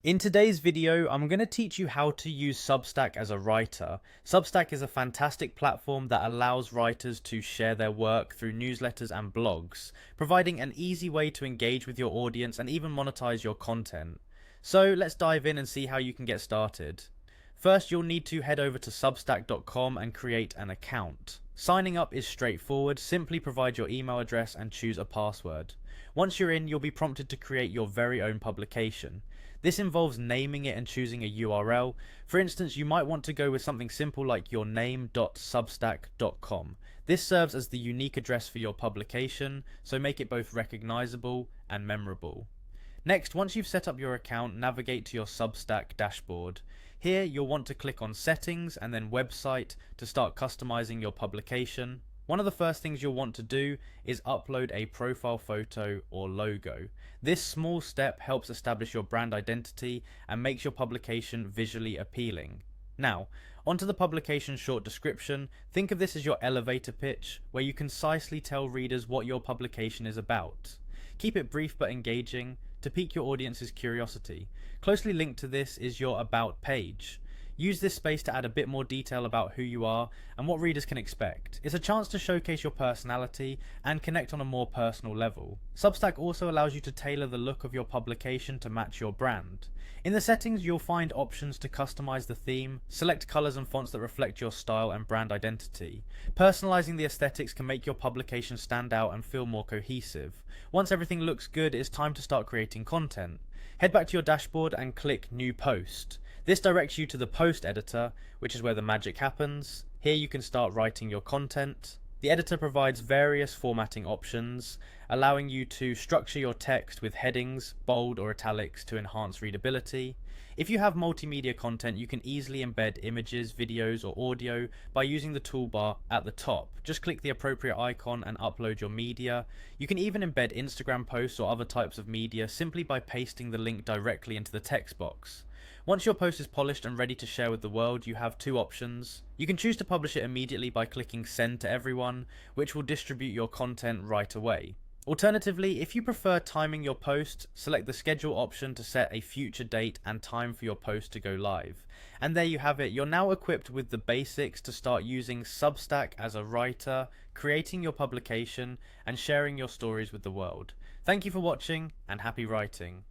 In today's video, I'm going to teach you how to use Substack as a writer. Substack is a fantastic platform that allows writers to share their work through newsletters and blogs, providing an easy way to engage with your audience and even monetize your content. So let's dive in and see how you can get started. First, you'll need to head over to substack.com and create an account. Signing up is straightforward. Simply provide your email address and choose a password. Once you're in, you'll be prompted to create your very own publication. This involves naming it and choosing a URL. For instance, you might want to go with something simple like your name.substack.com. This serves as the unique address for your publication, so make it both recognizable and memorable. Next, once you've set up your account, navigate to your Substack dashboard. Here, you'll want to click on Settings and then Website to start customizing your publication. One of the first things you'll want to do is upload a profile photo or logo. This small step helps establish your brand identity and makes your publication visually appealing. Now, onto the publication's short description. Think of this as your elevator pitch, where you concisely tell readers what your publication is about. Keep it brief but engaging to pique your audience's curiosity. Closely linked to this is your About page. Use this space to add a bit more detail about who you are and what readers can expect. It's a chance to showcase your personality and connect on a more personal level. Substack also allows you to tailor the look of your publication to match your brand. In the settings, you'll find options to customize the theme, select colors and fonts that reflect your style and brand identity. Personalizing the aesthetics can make your publication stand out and feel more cohesive. Once everything looks good, it's time to start creating content. Head back to your dashboard and click New Post. This directs you to the post editor, which is where the magic happens. Here you can start writing your content. The editor provides various formatting options, allowing you to structure your text with headings, bold or italics to enhance readability. If you have multimedia content, you can easily embed images, videos or audio by using the toolbar at the top. Just click the appropriate icon and upload your media. You can even embed Instagram posts or other types of media simply by pasting the link directly into the text box. Once your post is polished and ready to share with the world, you have two options. You can choose to publish it immediately by clicking Send to Everyone, which will distribute your content right away. Alternatively, if you prefer timing your post, select the schedule option to set a future date and time for your post to go live. And there you have it. You're now equipped with the basics to start using Substack as a writer, creating your publication, and sharing your stories with the world. Thank you for watching, and happy writing.